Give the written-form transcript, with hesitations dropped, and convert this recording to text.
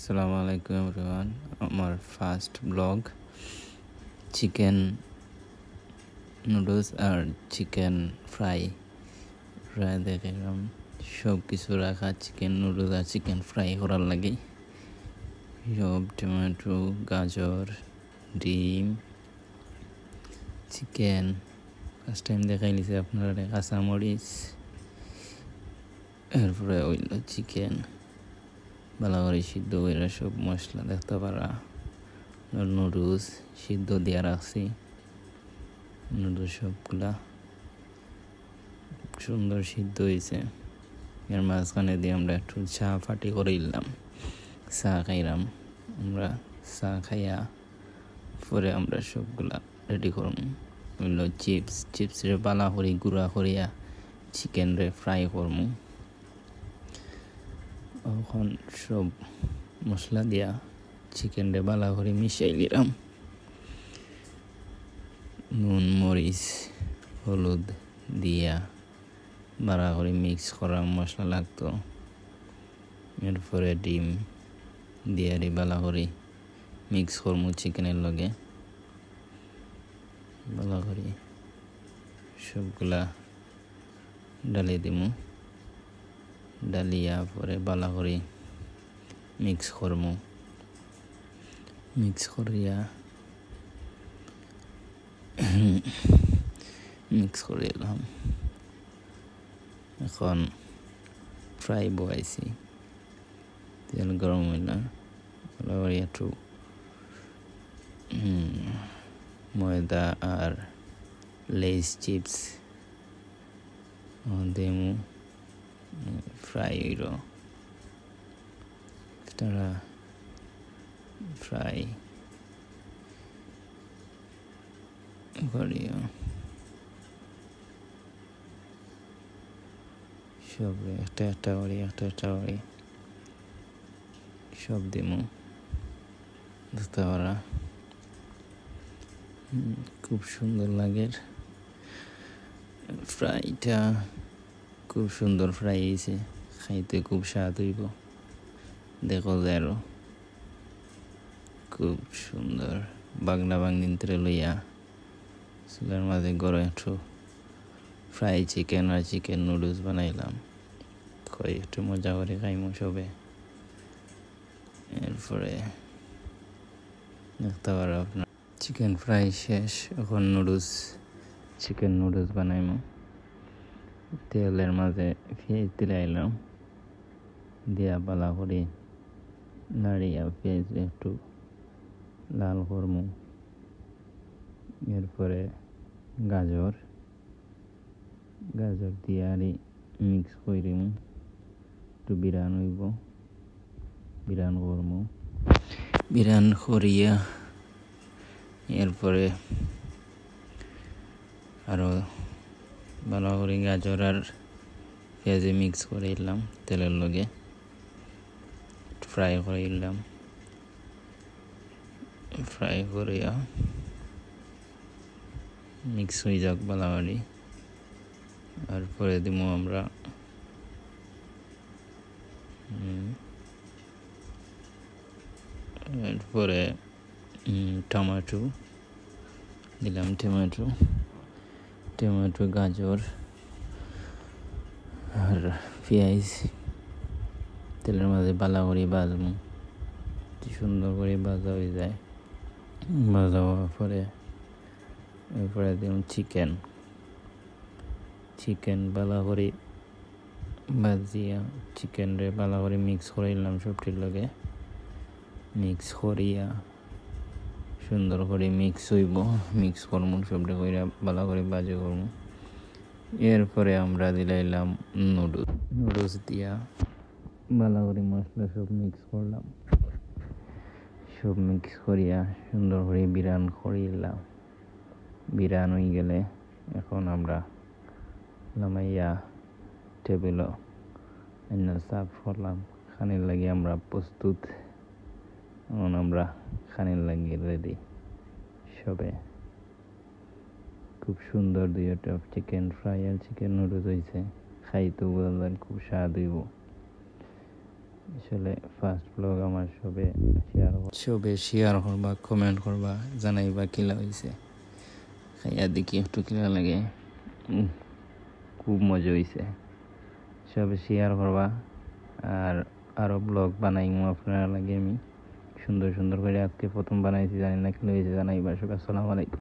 আসসালামু আলাইকুম এভরিওয়ান। আমার ফার্স্ট ব্লগ চিকেন নুডলস আর চিকেন ফ্রাই দেখালাম। সব কিছু রাখা চিকেন নুডলস আর চিকেন ফ্রাই করার লাগে সব টমেটো, গাজর, ডিম, চিকেন ফার্স্ট টাইম দেখাই নিছে আপনারা, কাঁচামরিচ, এরপরে হইল চিকেন ভালো করে সিদ্ধ করে সব মশলা দেখতে পারা। নুডলস সিদ্ধ দিয়ে রাখছি, নুডলস সবগুলা সুন্দর সিদ্ধ হয়েছে। এর মাঝখানে দিয়ে আমরা একটু চা ফাটি করে দিলাম, চা খাইলাম। আমরা চা খাইয়া পরে আমরা সবগুলা রেডি করম। হইল চিপসরে বালা করি গুঁড়া করিয়া চিকেন রে ফ্রাই করমু। এখন সব মশলা দিয়া চিকেন রে বালা করে মিশাই দিলাম। নুন, মরিচ, হলুদ দিয়া বালা করে মিক্স করা মশলা লাগতো। এরপরে ডিম দিয়া বালা করে মিক্স করমু চিকেনের লগে। বালা করে সবগুলা ডালি দিমু, ডালিয়া পরে বালা করে মিক্স করমু। মিক্স করিয়া এলাম। এখন ফ্রাই বসাইছি, তেল গরম হইলা ভালো করে একটু ময়দা আর লেস চিপস দেমু, ফ্রাই হইল। তারা ফ্রাই করিও সব একটা করে সব দিমু বুঝতে পারা। খুব সুন্দর লাগে ফ্রাইটা, খুব সুন্দর ফ্রাই হয়েছে, খাইতে খুব স্বাদ হইব। দেখো যারো খুব সুন্দর বাগনা বাগনিন তেরে লইয়া চুলার মাঝে গরম একটু ফ্রাই চিকেন আর চিকেন নুডলস বানাইলাম। কই একটু মজা করে খাইমু সবে। এরপরে দেখতে পারো আপনার চিকেন ফ্রাই শেষ। এখন চিকেন নুডলস বানাইমু। তেলের মাঝে পেঁয়াজ দিলাইলাম, দিয়া বালা করে নাড়িয়া পেঁয়াজ একটু লাল করমু। এরপরে গাজর দিয়ে আরে মিক্স করিমু, একটু বিরান হইব, বিরান করমু। বিরান করিয়া এরপরে আরো ভালো করে গাজর আর পেঁয়াজে মিক্স করে দিলাম, তেলের লগে ফ্রাই করে দিলাম। ফ্রাই করিয়া মিক্স হয়ে যাক ভালো করে। আর পরে দিব আমরা এরপরে টমেটো দিলাম, টমেটো গাজর আর পেঁয়াজ তেলের মাঝে বালা করে ভাজবো। সুন্দর করে ভাজা হয়ে যায়, ভাজা হওয়ার পরে এরপরে দিলাম চিকেন বালা করে ভাজিয়া চিকেন রে বালা করে মিক্স করে দিলাম সবটির লগে। মিক্স করিয়া সুন্দর করে মিক্স করবো সবটা করে ভালো করে বাজে করবো। এরপরে আমরা দিলাইলাম নুডলস দিয়া ভালো করে মশলা সব মিক্স করলাম। সব মিক্স করিয়া সুন্দর করে বিরান করিলাম। বিরান হয়ে গেলে এখন আমরা নামাইয়া টেবিল সার্ভ করলাম। খানির লাগে আমরা প্রস্তুত। এখন আমরা খানির লাগে রেডি সবে। খুব সুন্দর দুইটা চিকেন ফ্রাই আর চিকেন নুডলস হয়েছে। খাইতে বললেন খুব স্বাদ হইব। আসলে ফার্স্ট ব্লগ আমার সবে শেয়ার করবা, কমেন্ট করবা, জানাইবা কিলা হয়েছে। খাইয়া দেখি একটু কিলা লাগে। খুব মজা হয়েছে। সবে শেয়ার করবা আর আরও ব্লগ বানাইমু আপনারা লাগে। আমি সুন্দর সুন্দর করে আজকে প্রথম বানাইছি, জানি না কিলা হয়েছে, জানাইবা। সব আসসালামু আলাইকুম।